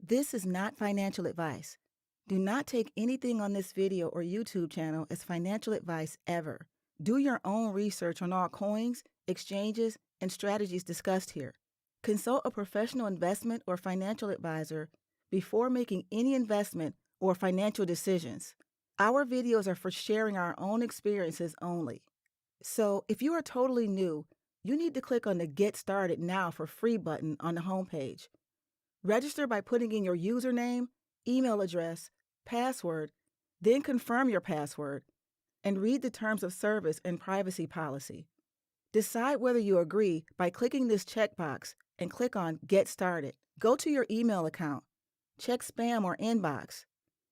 This is not financial advice. Do not take anything on this video or YouTube channel as financial advice ever. Do your own research on all coins, exchanges, and strategies discussed here. Consult a professional investment or financial advisor before making any investment or financial decisions. Our videos are for sharing our own experiences only. So if you are totally new, you need to click on the Get Started Now for Free button on the homepage. Register by putting in your username, email address, password, then confirm your password, and read the terms of service and privacy policy. Decide whether you agree by clicking this checkbox and click on Get Started. Go to your email account, check spam or inbox,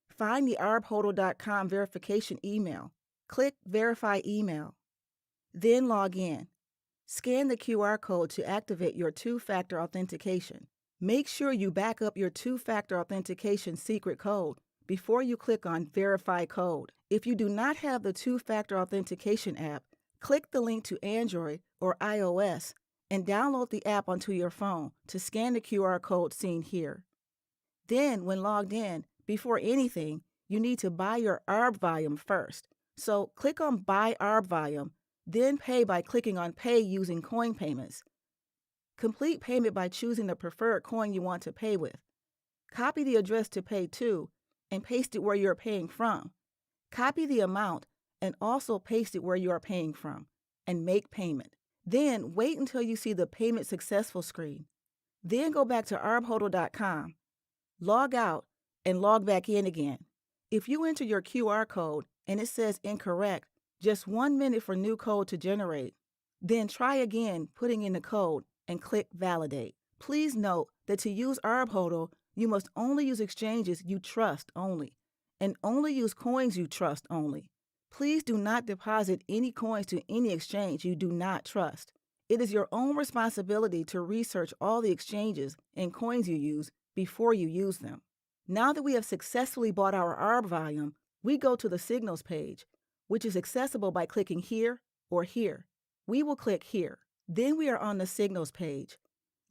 find the arbhodl.com verification email, click Verify Email, then log in. Scan the QR code to activate your two-factor authentication. Make sure you back up your two-factor authentication secret code before you click on Verify Code. If you do not have the two-factor authentication app, click the link to Android or iOS and download the app onto your phone to scan the QR code seen here. Then, when logged in, before anything, you need to buy your ARB volume first. So click on Buy ARB volume, then pay by clicking on Pay using coin payments. Complete payment by choosing the preferred coin you want to pay with. Copy the address to pay to and paste it where you are paying from. Copy the amount and also paste it where you are paying from and make payment. Then wait until you see the Payment Successful screen. Then go back to arbhodl.com, log out, and log back in again. If you enter your QR code and it says incorrect, just 1 minute for new code to generate. Then try again putting in the code and click Validate. Please note that to use Arbhodl, you must only use exchanges you trust only, and only use coins you trust only. Please do not deposit any coins to any exchange you do not trust. It is your own responsibility to research all the exchanges and coins you use before you use them. Now that we have successfully bought our ARB volume, we go to the Signals page, which is accessible by clicking here or here. We will click here. Then we are on the Signals page.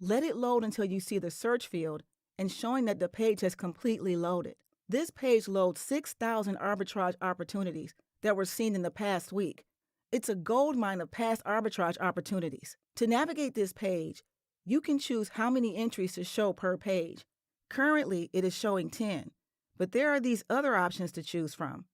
Let it load until you see the search field and showing that the page has completely loaded. This page loads 6,000 arbitrage opportunities that were seen in the past week. It's a goldmine of past arbitrage opportunities. To navigate this page, you can choose how many entries to show per page. Currently, it is showing 10, but there are these other options to choose from,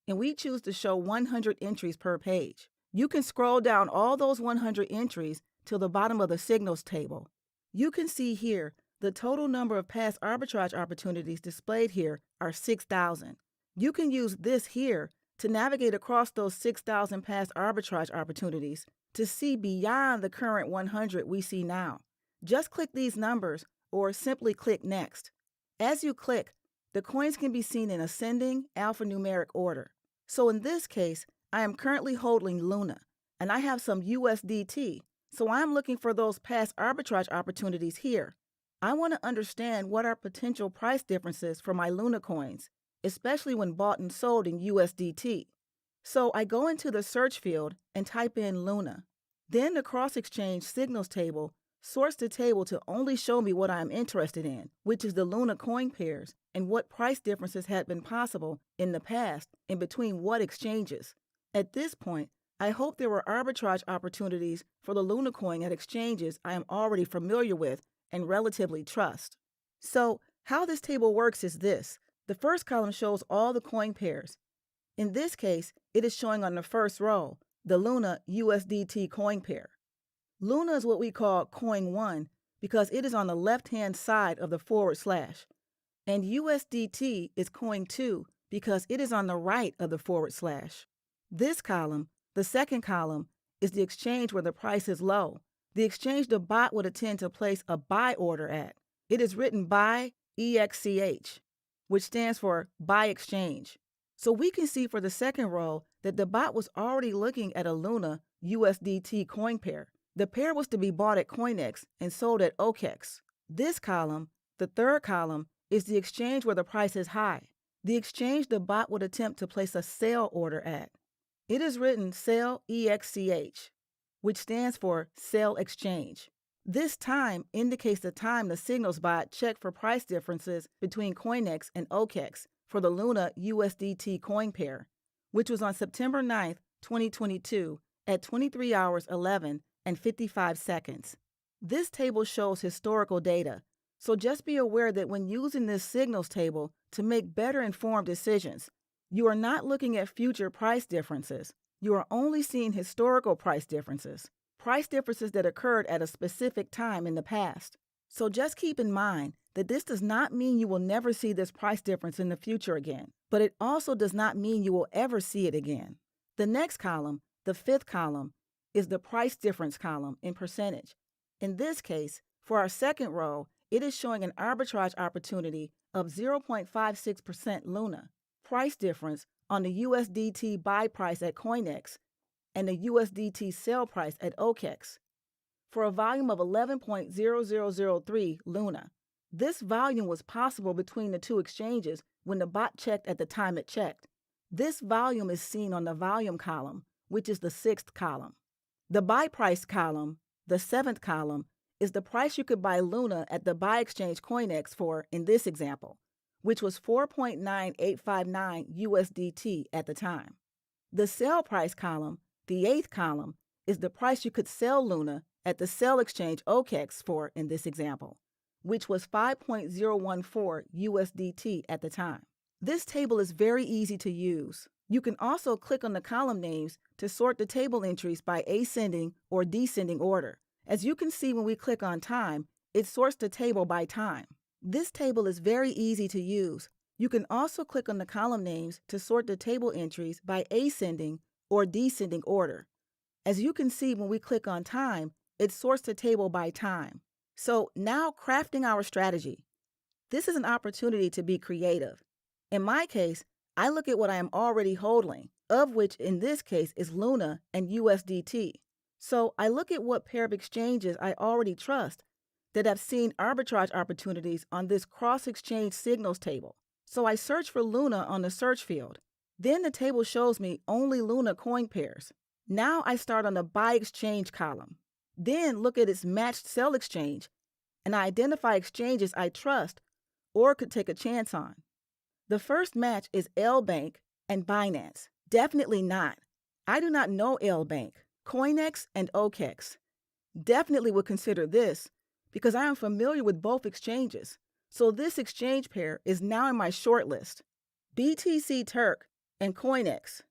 and we choose to show 100 entries per page. You can scroll down all those 100 entries till the bottom of the Signals table. You can see here the total number of past arbitrage opportunities displayed here are 6,000. You can use this here to navigate across those 6,000 past arbitrage opportunities to see beyond the current 100 we see now. Just click these numbers or simply click Next. As you click, the coins can be seen in ascending alphanumeric order. So in this case, I am currently holding Luna, and I have some USDT, so I'm looking for those past arbitrage opportunities here. I want to understand what are potential price differences for my Luna coins, especially when bought and sold in USDT. So I go into the search field and type in Luna. Then the cross-exchange Signals table sorts the table to only show me what I am interested in, which is the Luna coin pairs and what price differences had been possible in the past and between what exchanges. At this point, I hope there were arbitrage opportunities for the Luna coin at exchanges I am already familiar with and relatively trust. So how this table works is this. The first column shows all the coin pairs. In this case, it is showing on the first row, the Luna USDT coin pair. Luna is what we call coin 1 because it is on the left-hand side of the /, and USDT is coin 2 because it is on the right of the /. This column, the second column, is the exchange where the price is low, the exchange the bot would intend to place a buy order at. It is written Buy EXCH, which stands for Buy Exchange. So we can see for the second row that the bot was already looking at a Luna USDT coin pair. The pair was to be bought at Coinex and sold at OKEX. This column, the third column, is the exchange where the price is high, the exchange the bot would attempt to place a sell order at. It is written Sell EXCH, which stands for Sell Exchange. This time indicates the time the signals bot checked for price differences between Coinex and OKEx for the Luna USDT coin pair, which was on September 9th, 2022 at 23 hours 11 and 55 seconds. This table shows historical data, so just be aware that when using this signals table to make better informed decisions, you are not looking at future price differences. You are only seeing historical price differences that occurred at a specific time in the past. So just keep in mind that this does not mean you will never see this price difference in the future again, but it also does not mean you will ever see it again. The next column, the fifth column, is the price difference column in percentage. In this case, for our second row, it is showing an arbitrage opportunity of 0.56% Luna, price difference on the USDT buy price at Coinex and the USDT sell price at OKEx for a volume of 11.0003 Luna. This volume was possible between the two exchanges when the bot checked at the time it checked. This volume is seen on the volume column, which is the sixth column. The buy price column, the seventh column, is the price you could buy Luna at the buy exchange Coinex for in this example, which was 4.9859 USDT at the time. The sell price column, the eighth column, is the price you could sell Luna at the sell exchange OKEx for in this example, which was 5.014 USDT at the time. This table is very easy to use. You can also click on the column names to sort the table entries by ascending or descending order. As you can see when we click on time, it sorts the table by time. This table is very easy to use. You can also click on the column names to sort the table entries by ascending or descending order. As you can see when we click on time, it sorts the table by time. So now crafting our strategy. This is an opportunity to be creative. In my case, I look at what I am already holding, of which in this case is Luna and USDT. So I look at what pair of exchanges I already trust that have seen arbitrage opportunities on this cross-exchange signals table. So I search for Luna on the search field. Then the table shows me only Luna coin pairs. Now I start on the buy exchange column. Then look at its matched sell exchange and I identify exchanges I trust or could take a chance on. The first match is L Bank and Binance. Definitely not. I do not know L Bank, Coinex, and OKEx. Definitely would consider this because I am familiar with both exchanges. So this exchange pair is now in my short list. BTC Turk and Coinex.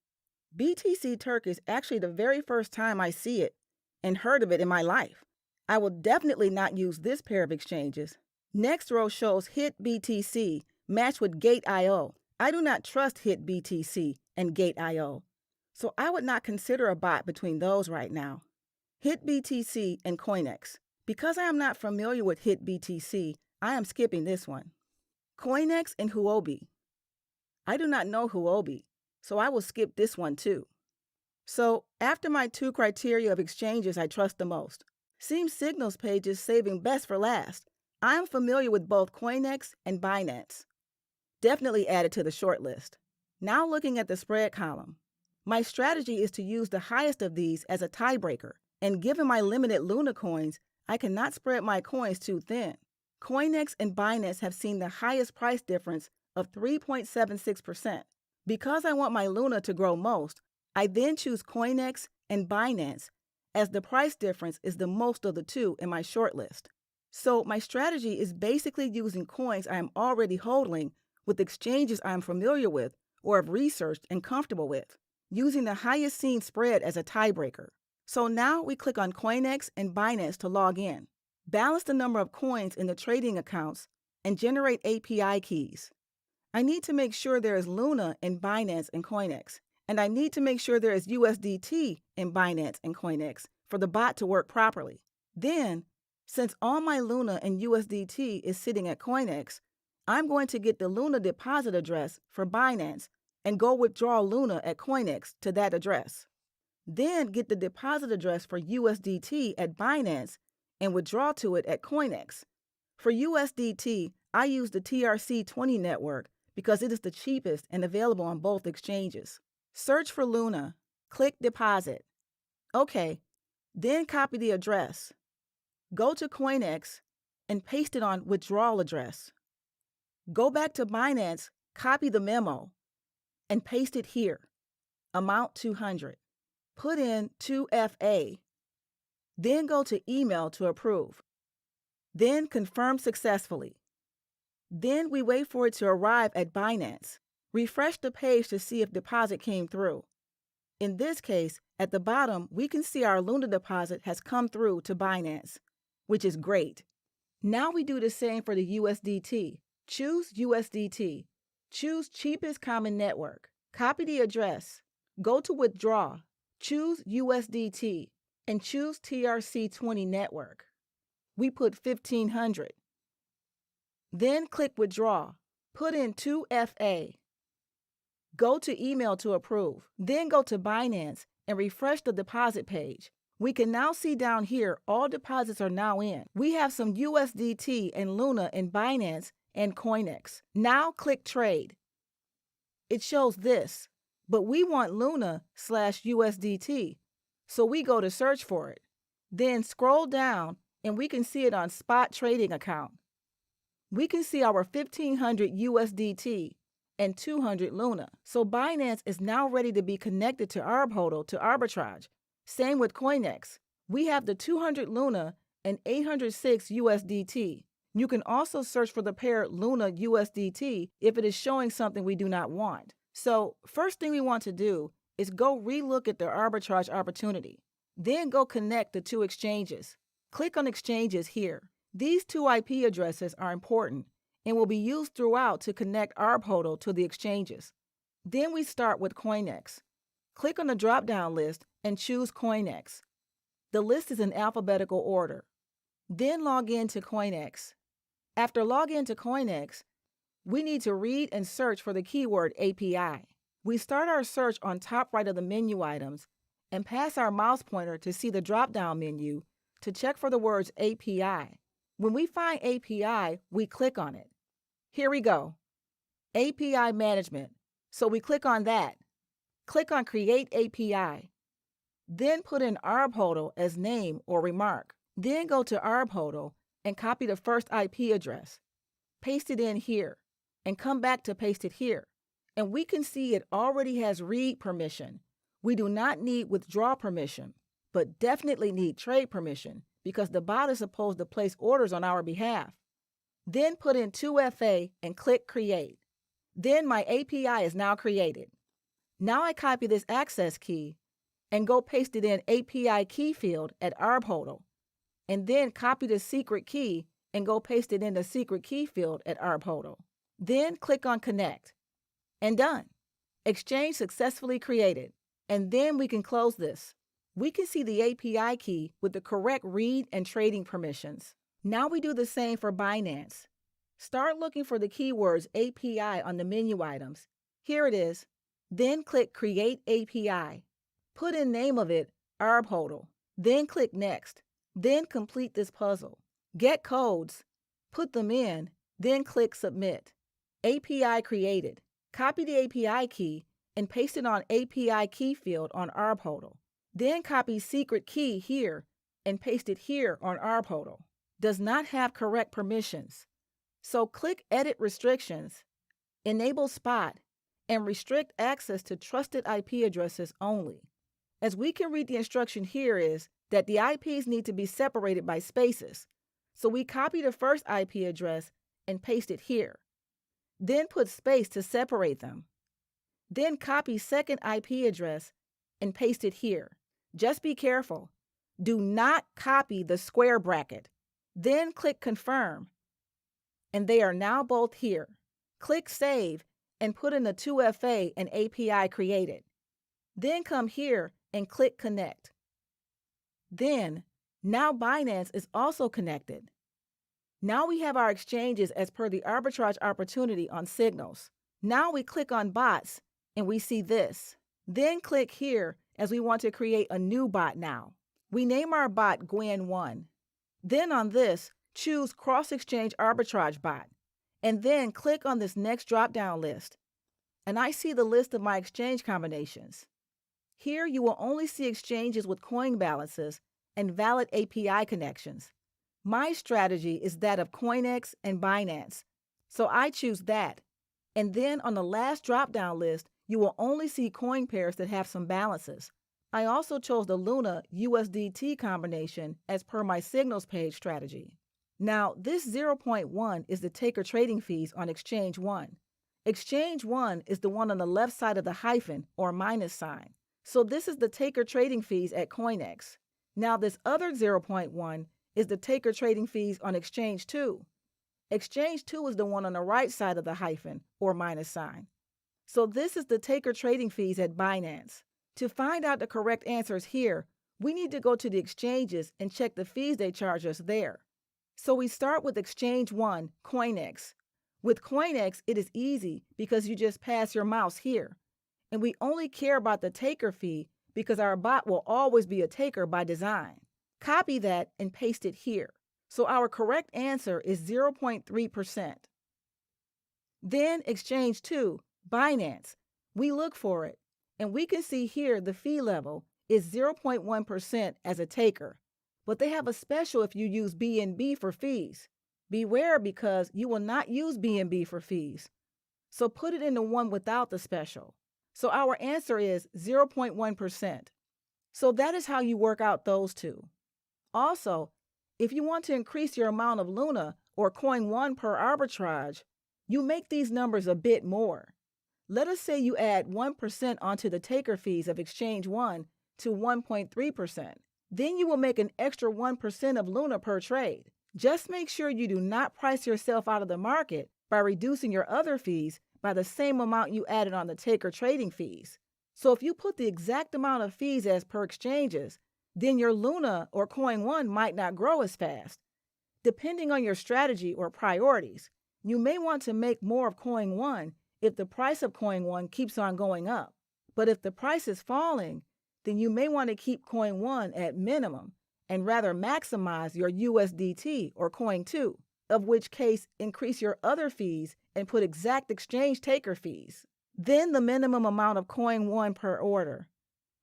BTC Turk is actually the very first time I see it and heard of it in my life. I will definitely not use this pair of exchanges. Next row shows HIT BTC matched with Gate.io. I do not trust HIT BTC and Gate.io, so I would not consider a bot between those right now. HIT BTC and Coinex. Because I am not familiar with HIT BTC, I am skipping this one. Coinex and Huobi. I do not know Huobi, so I will skip this one too. So after my two criteria of exchanges I trust the most, seems signals page is saving best for last. I am familiar with both Coinex and Binance. Definitely added to the short list. Now looking at the spread column. My strategy is to use the highest of these as a tiebreaker, and given my limited Luna coins, I cannot spread my coins too thin. Coinex and Binance have seen the highest price difference of 3.76%. Because I want my Luna to grow most, I then choose Coinex and Binance as the price difference is the most of the two in my shortlist. So my strategy is basically using coins I am already holding with exchanges I am familiar with or have researched and comfortable with, using the highest seen spread as a tiebreaker. So now we click on Coinex and Binance to log in, balance the number of coins in the trading accounts, and generate API keys. I need to make sure there is Luna in Binance and Coinex, and I need to make sure there is USDT in Binance and Coinex for the bot to work properly. Then, since all my Luna and USDT is sitting at Coinex, I'm going to get the Luna deposit address for Binance and go withdraw Luna at Coinex to that address. Then get the deposit address for USDT at Binance and withdraw to it at Coinex. For USDT, I use the TRC20 network because it is the cheapest and available on both exchanges. Search for Luna. Click Deposit. Okay, then copy the address. Go to Coinex and paste it on withdrawal address. Go back to Binance, copy the memo, and paste it here. Amount 200. Put in 2FA. Then go to email to approve. Then confirm successfully. Then we wait for it to arrive at Binance. Refresh the page to see if deposit came through. In this case, at the bottom, we can see our Luna deposit has come through to Binance, which is great. Now we do the same for the USDT. Choose USDT. Choose cheapest common network. Copy the address. Go to withdraw. Choose USDT and choose TRC20 network. We put 1500. Then click withdraw. Put in 2FA. Go to email to approve. Then go to Binance and refresh the deposit page. We can now see down here all deposits are now in. We have some USDT and Luna in Binance and Coinex. Now click trade. It shows this, but we want Luna/USDT, so we go to search for it. Then scroll down and we can see it on spot trading account. We can see our 1500 USDT and 200 Luna. So Binance is now ready to be connected to Arbitrage to Arbitrage. Same with Coinex. We have the 200 Luna and 806 USDT. You can also search for the pair Luna USDT if it is showing something we do not want. So first thing we want to do is go relook at the arbitrage opportunity. Then go connect the two exchanges. Click on exchanges here. These two IP addresses are important and will be used throughout to connect Arbitrage to the exchanges. Then we start with Coinex. Click on the drop-down list and choose Coinex. The list is in alphabetical order. Then log in to Coinex. After log in to Coinex, we need to read and search for the keyword API. We start our search on top right of the menu items and pass our mouse pointer to see the drop-down menu to check for the words API. When we find API, we click on it. Here we go. API management. So we click on that. Click on Create API. Then put in Arbitrage as name or remark. Then go to Arbitrage and copy the first IP address. Paste it in here and come back to paste it here. And we can see it already has read permission. We do not need withdraw permission, but definitely need trade permission because the bot is supposed to place orders on our behalf. Then put in 2FA and click Create. Then my API is now created. Now I copy this access key and go paste it in API key field at Arbitrage, and then copy the secret key and go paste it in the secret key field at Arbitrage. Then click on Connect. And done. Exchange successfully created. And then we can close this. We can see the API key with the correct read and trading permissions. Now we do the same for Binance. Start looking for the keywords API on the menu items. Here it is. Then click Create API. Put in name of it, Arbitrage. Then click Next. Then complete this puzzle. Get codes. Put them in. Then click Submit. API created. Copy the API key and paste it on API key field on Arbitrage. Then copy secret key here and paste it here on Arbitrage. Does not have correct permissions. So click Edit Restrictions, enable Spot, and restrict access to trusted IP addresses only. As we can read, the instruction here is that the IPs need to be separated by spaces. So we copy the first IP address and paste it here. Then put space to separate them. Then copy second IP address and paste it here. Just be careful. Do not copy the square bracket. Then click Confirm. And they are now both here. Click Save and put in the 2FA and API created. Then come here and click Connect. Then, now Binance is also connected. Now we have our exchanges as per the arbitrage opportunity on Signals. Now we click on Bots and we see this. Then click here as we want to create a new bot now. We name our bot Gwen1. Then on this, choose Cross Exchange Arbitrage Bot. And then click on this next drop-down list. And I see the list of my exchange combinations. Here you will only see exchanges with coin balances and valid API connections. My strategy is that of Coinex and Binance, so I choose that. And then on the last drop-down list, you will only see coin pairs that have some balances. I also chose the Luna USDT combination as per my signals page strategy. Now, this 0.1 is the taker trading fees on Exchange 1. Exchange 1 is the one on the left side of the hyphen or minus sign. So this is the taker trading fees at Coinex. Now this other 0.1 is the taker trading fees on Exchange 2. Exchange 2 is the one on the right side of the hyphen or minus sign. So this is the taker trading fees at Binance. To find out the correct answers here, we need to go to the exchanges and check the fees they charge us there. So we start with Exchange 1, Coinex. With Coinex, it is easy because you just pass your mouse here. And we only care about the taker fee because our bot will always be a taker by design. Copy that and paste it here. So our correct answer is 0.3%. Then Exchange 2, Binance. We look for it, and we can see here the fee level is 0.1% as a taker. But they have a special if you use BNB for fees. Beware because you will not use BNB for fees. So put it in the one without the special. So our answer is 0.1%. So that is how you work out those two. Also, if you want to increase your amount of Luna or Coin 1 per arbitrage, you make these numbers a bit more. Let us say you add 1% onto the taker fees of Exchange 1 to 1.3%. Then you will make an extra 1% of Luna per trade. Just make sure you do not price yourself out of the market by reducing your other fees by the same amount you added on the taker trading fees. So if you put the exact amount of fees as per exchanges, then your Luna or Coin 1 might not grow as fast. Depending on your strategy or priorities, you may want to make more of Coin 1 if the price of Coin 1 keeps on going up. But if the price is falling, then you may want to keep Coin 1 at minimum and rather maximize your USDT or Coin 2, of which case increase your other fees and put exact exchange taker fees. Then the minimum amount of Coin 1 per order,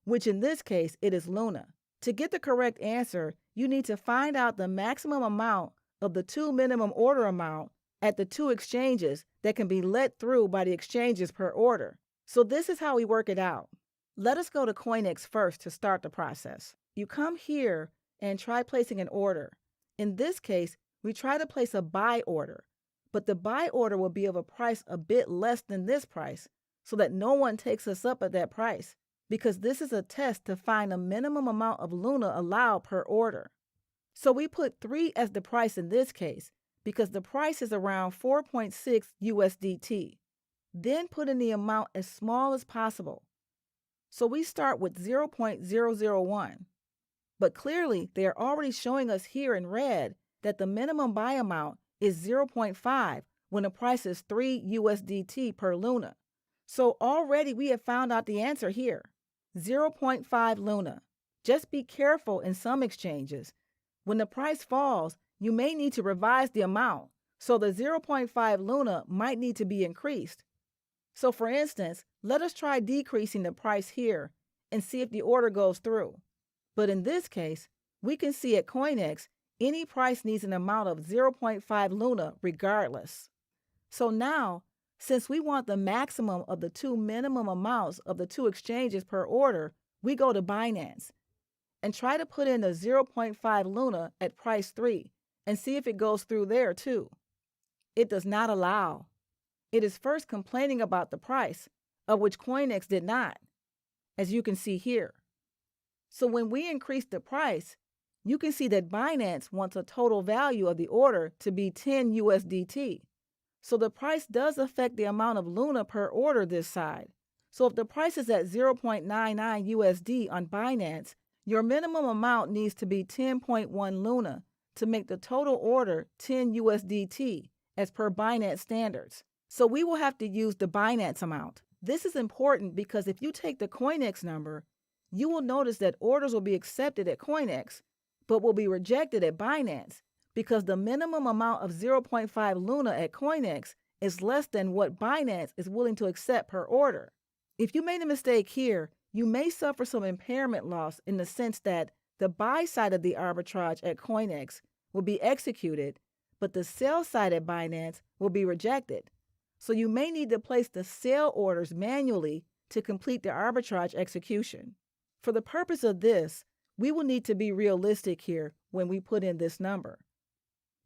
which in this case it is Luna. To get the correct answer, you need to find out the maximum amount of the two minimum order amount at the two exchanges that can be let through by the exchanges per order. So this is how we work it out. Let us go to Coinex first to start the process. You come here and try placing an order. In this case, we try to place a buy order, but the buy order will be of a price a bit less than this price so that no one takes us up at that price, because this is a test to find a minimum amount of Luna allowed per order. So we put 3 as the price in this case because the price is around 4.6 USDT. Then put in the amount as small as possible. So we start with 0.001. But clearly, they are already showing us here in red that the minimum buy amount is 0.5 when the price is 3 USDT per Luna. So already we have found out the answer here, 0.5 Luna. Just be careful in some exchanges. When the price falls, you may need to revise the amount, so the 0.5 Luna might need to be increased. So for instance, let us try decreasing the price here and see if the order goes through. But in this case, we can see at Coinex, any price needs an amount of 0.5 Luna regardless. So now, since we want the maximum of the two minimum amounts of the two exchanges per order, we go to Binance and try to put in the 0.5 Luna at price 3 and see if it goes through there too. It does not allow. It is first complaining about the price, of which Coinex did not, as you can see here. So when we increase the price, you can see that Binance wants a total value of the order to be 10 USDT. So the price does affect the amount of Luna per order this side. So if the price is at 0.99 USD on Binance, your minimum amount needs to be 10.1 Luna to make the total order 10 USDT as per Binance standards. So we will have to use the Binance amount. This is important because if you take the Coinex number, you will notice that orders will be accepted at Coinex, but will be rejected at Binance because the minimum amount of 0.5 Luna at Coinex is less than what Binance is willing to accept per order. If you made a mistake here, you may suffer some impairment loss in the sense that the buy side of the arbitrage at Coinex will be executed, but the sell side at Binance will be rejected. So you may need to place the sell orders manually to complete the arbitrage execution. For the purpose of this, we will need to be realistic here when we put in this number.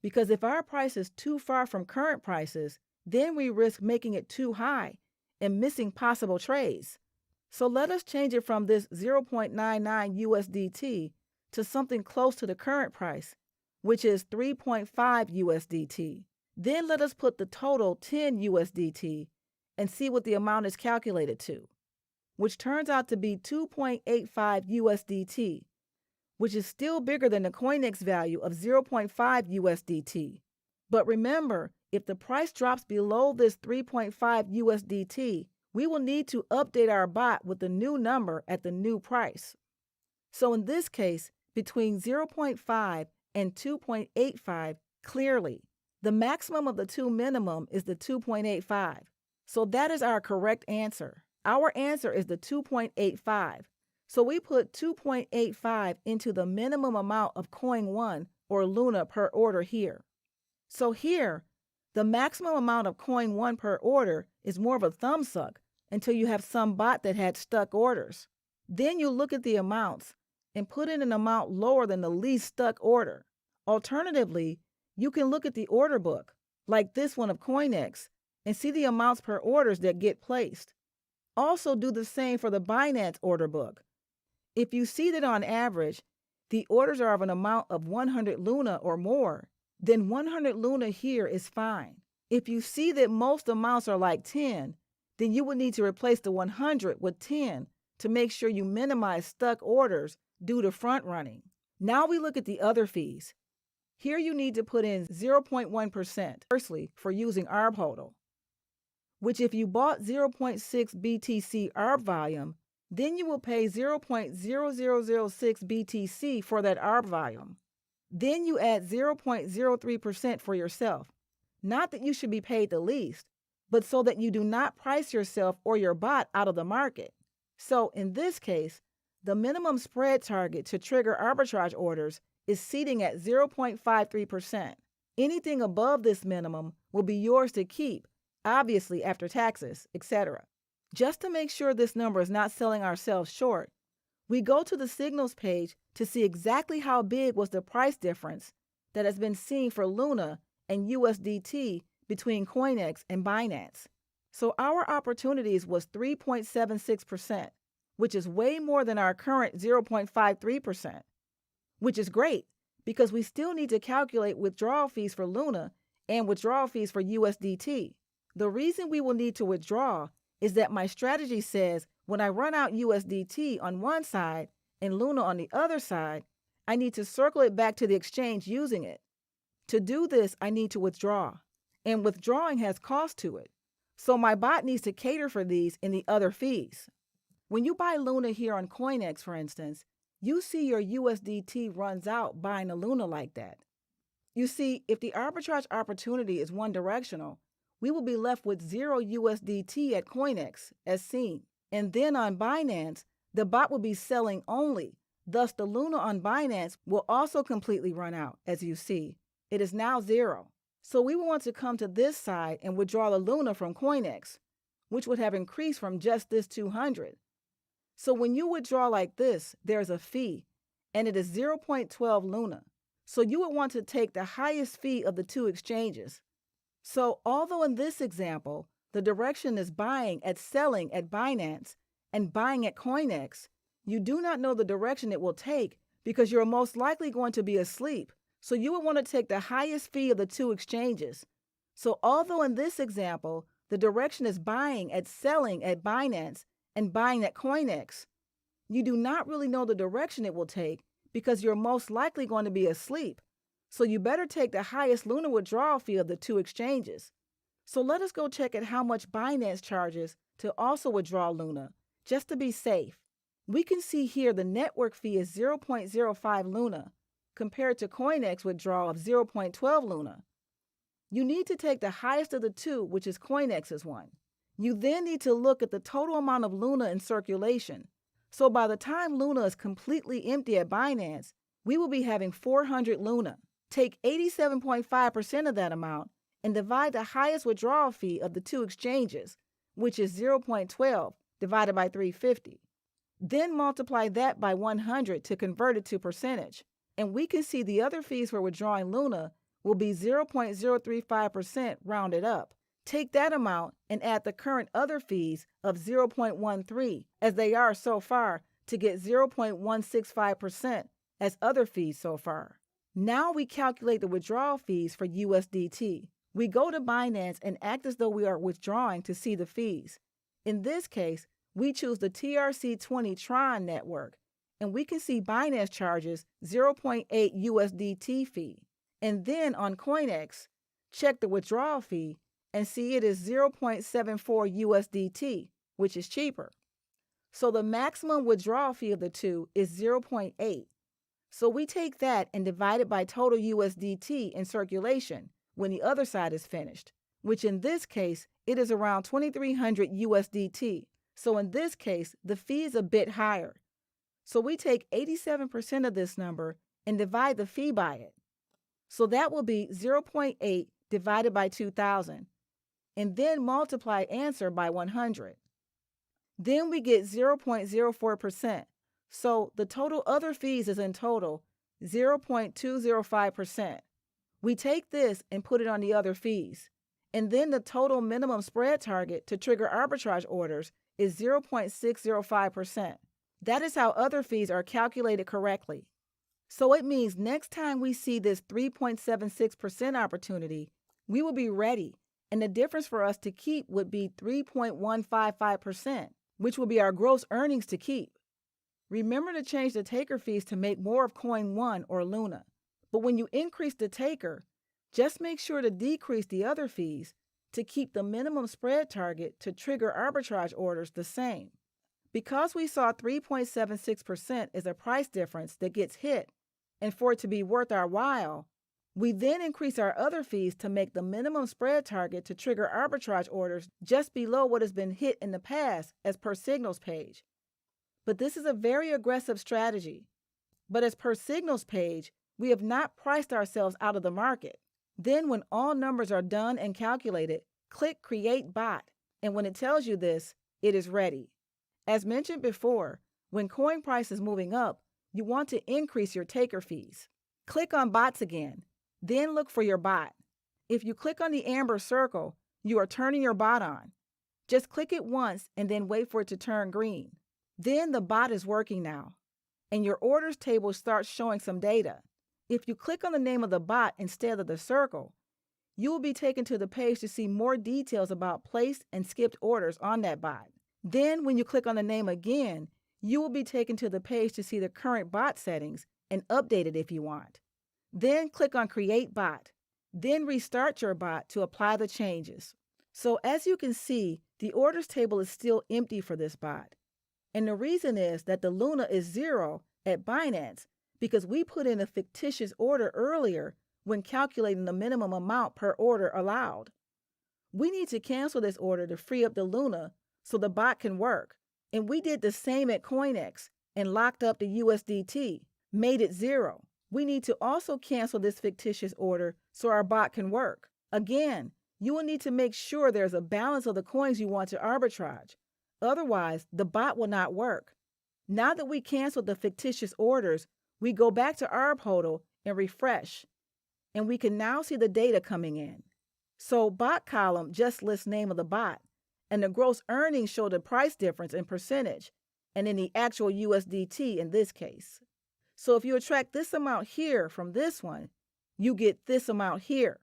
Because if our price is too far from current prices, then we risk making it too high and missing possible trades. So let us change it from this 0.99 USDT to something close to the current price, which is 3.5 USDT. Then let us put the total 10 USDT and see what the amount is calculated to, which turns out to be 2.85 USDT, which is still bigger than the Coinex value of 0.5 USDT. But remember, if the price drops below this 3.5 USDT, we will need to update our bot with the new number at the new price. So in this case, between 0.5 and 2.85, clearly, the maximum of the two minimum is the 2.85. So that is our correct answer. Our answer is the 2.85. So we put 2.85 into the minimum amount of Coin 1 or Luna per order here. So here, the maximum amount of Coin 1 per order is more of a thumb suck until you have some bot that had stuck orders. Then you look at the amounts and put in an amount lower than the least stuck order. Alternatively, you can look at the order book, like this one of Coinex, and see the amounts per orders that get placed. Also do the same for the Binance order book. If you see that on average, the orders are of an amount of 100 Luna or more, then 100 Luna here is fine. If you see that most amounts are like 10, then you would need to replace the 100 with 10 to make sure you minimize stuck orders due to front running. Now we look at the other fees. Here you need to put in 0.1%, firstly, for using ArbHodl, which if you bought 0.6 BTC ARB volume, then you will pay 0.0006 BTC for that ARB volume. Then you add 0.03% for yourself. Not that you should be paid the least, but so that you do not price yourself or your bot out of the market. So in this case, the minimum spread target to trigger arbitrage orders is seating at 0.53%. Anything above this minimum will be yours to keep, obviously after taxes, etc. Just to make sure this number is not selling ourselves short, we go to the signals page to see exactly how big was the price difference that has been seen for Luna and USDT between Coinex and Binance. So our opportunities was 3.76%, which is way more than our current 0.53%, which is great because we still need to calculate withdrawal fees for Luna and withdrawal fees for USDT. The reason we will need to withdraw is that my strategy says when I run out USDT on one side and Luna on the other side, I need to circle it back to the exchange using it. To do this, I need to withdraw, and withdrawing has cost to it. So my bot needs to cater for these in the other fees. When you buy Luna here on Coinex, for instance, you see your USDT runs out buying a Luna like that. You see, if the arbitrage opportunity is one directional, we will be left with 0 USDT at Coinex, as seen. And then on Binance, the bot will be selling only. Thus, the Luna on Binance will also completely run out, as you see. It is now 0. So we will want to come to this side and withdraw the Luna from Coinex, which would have increased from just this 200. So when you withdraw like this, there's a fee, and it is 0.12 Luna. So you would want to take the highest fee of the two exchanges. So although in this example, the direction is buying at selling at Binance and buying at Coinex, you do not know the direction it will take because you're most likely going to be asleep. So you would want to take the highest fee of the two exchanges. So although in this example, the direction is buying at selling at Binance and buying at Coinex, you do not really know the direction it will take because you're most likely going to be asleep. So you better take the highest Luna withdrawal fee of the two exchanges. So let us go check at how much Binance charges to also withdraw Luna, just to be safe. We can see here the network fee is 0.05 Luna, compared to Coinex withdrawal of 0.12 Luna. You need to take the highest of the two, which is Coinex's one. You then need to look at the total amount of Luna in circulation. So by the time Luna is completely empty at Binance, we will be having 400 Luna. Take 87.5% of that amount and divide the highest withdrawal fee of the two exchanges, which is 0.12 divided by 350. Then multiply that by 100 to convert it to percentage, and we can see the other fees for withdrawing Luna will be 0.035% rounded up. Take that amount and add the current other fees of 0.13 as they are so far to get 0.165% as other fees so far. Now we calculate the withdrawal fees for USDT. We go to Binance and act as though we are withdrawing to see the fees. In this case, we choose the TRC20 Tron network, and we can see Binance charges 0.8 USDT fee. And then on Coinex, check the withdrawal fee and see it is 0.74 USDT, which is cheaper. So the maximum withdrawal fee of the two is 0.8. So we take that and divide it by total USDT in circulation when the other side is finished, which in this case, it is around 2,300 USDT. So in this case, the fee is a bit higher. So we take 87% of this number and divide the fee by it. So that will be 0.8 divided by 2,000, and then multiply answer by 100. Then we get 0.04%. So the total other fees is in total 0.205%. We take this and put it on the other fees. And then the total minimum spread target to trigger arbitrage orders is 0.605%. That is how other fees are calculated correctly. So it means next time we see this 3.76% opportunity, we will be ready. And the difference for us to keep would be 3.155%, which will be our gross earnings to keep. Remember to change the taker fees to make more of Coin 1 or Luna. But when you increase the taker, just make sure to decrease the other fees to keep the minimum spread target to trigger arbitrage orders the same. Because we saw 3.76% is a price difference that gets hit, and for it to be worth our while, we then increase our other fees to make the minimum spread target to trigger arbitrage orders just below what has been hit in the past as per Signals page. But this is a very aggressive strategy. But as per Signals page, we have not priced ourselves out of the market. Then when all numbers are done and calculated, click Create Bot, and when it tells you this, it is ready. As mentioned before, when coin price is moving up, you want to increase your taker fees. Click on Bots again, then look for your bot. If you click on the amber circle, you are turning your bot on. Just click it once and then wait for it to turn green. Then the bot is working now, and your orders table starts showing some data. If you click on the name of the bot instead of the circle, you will be taken to the page to see more details about placed and skipped orders on that bot. Then when you click on the name again, you will be taken to the page to see the current bot settings and update it if you want. Then click on Create Bot. Then restart your bot to apply the changes. So as you can see, the orders table is still empty for this bot. And the reason is that the Luna is 0 at Binance because we put in a fictitious order earlier when calculating the minimum amount per order allowed. We need to cancel this order to free up the Luna so the bot can work. And we did the same at Coinex and locked up the USDT, made it 0. We need to also cancel this fictitious order so our bot can work. Again, you will need to make sure there's a balance of the coins you want to arbitrage. Otherwise, the bot will not work. Now that we canceled the fictitious orders, we go back to ArbHodl and refresh. And we can now see the data coming in. So bot column just lists name of the bot, and the gross earnings show the price difference in percentage, and in the actual USDT in this case. So if you attract this amount here from this one, you get this amount here.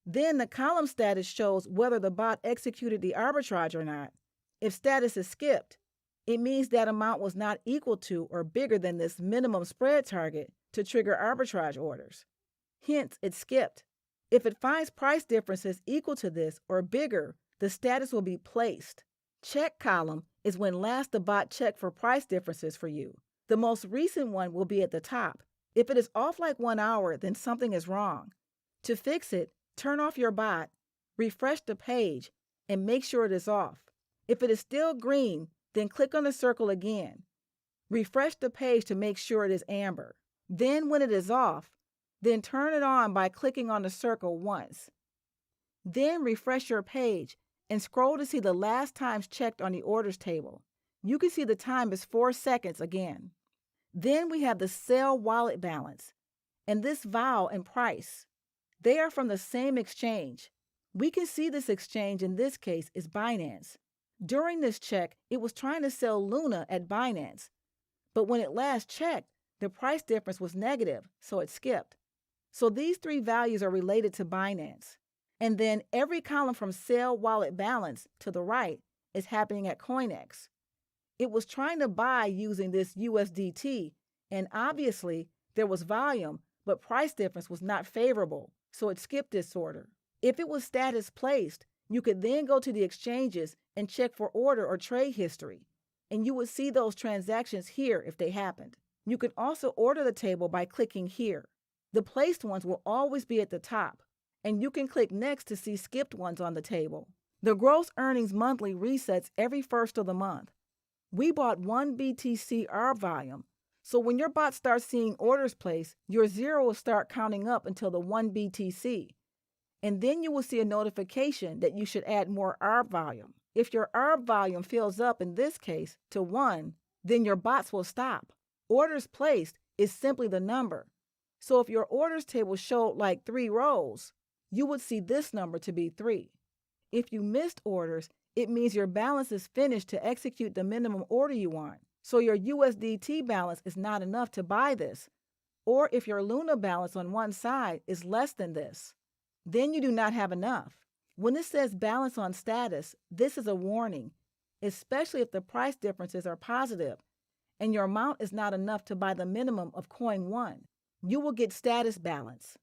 Then the column status shows whether the bot executed the arbitrage or not. If status is skipped, it means that amount was not equal to or bigger than this minimum spread target to trigger arbitrage orders. Hence, it skipped. If it finds price differences equal to this or bigger, the status will be placed. Check column is when last the bot checked for price differences for you. The most recent one will be at the top. If it is off like 1 hour, then something is wrong. To fix it, turn off your bot, refresh the page, and make sure it is off. If it is still green, then click on the circle again. Refresh the page to make sure it is amber. Then when it is off, Then turn it on by clicking on the circle once. Then refresh your page and scroll to see the last times checked on the orders table. You can see the time is 4 seconds again. Then we have the sell wallet balance and this vol and price. They are from the same exchange. We can see this exchange in this case is Binance. During this check, it was trying to sell Luna at Binance. But when it last checked, the price difference was negative, so it skipped. So these three values are related to Binance. And then every column from sell wallet balance to the right is happening at Coinex. It was trying to buy using this USDT, and obviously there was volume, but price difference was not favorable, so it skipped this order. If it was status placed, you could then go to the exchanges and check for order or trade history, and you would see those transactions here if they happened. You can also order the table by clicking here. The placed ones will always be at the top, and you can click next to see skipped ones on the table. The gross earnings monthly resets every first of the month. We bought 1 BTC ARB volume, so when your bot starts seeing orders placed, your zero will start counting up until the 1 BTC. And then you will see a notification that you should add more ARB volume. If your ARB volume fills up, in this case, to 1, then your bots will stop. Orders placed is simply the number. So if your orders table showed like 3 rows, you would see this number to be 3. If you missed orders, it means your balance is finished to execute the minimum order you want. So your USDT balance is not enough to buy this. Or if your Luna balance on one side is less than this, then you do not have enough. When it says balance on status, this is a warning, especially if the price differences are positive and your amount is not enough to buy the minimum of coin 1. You will get status balance.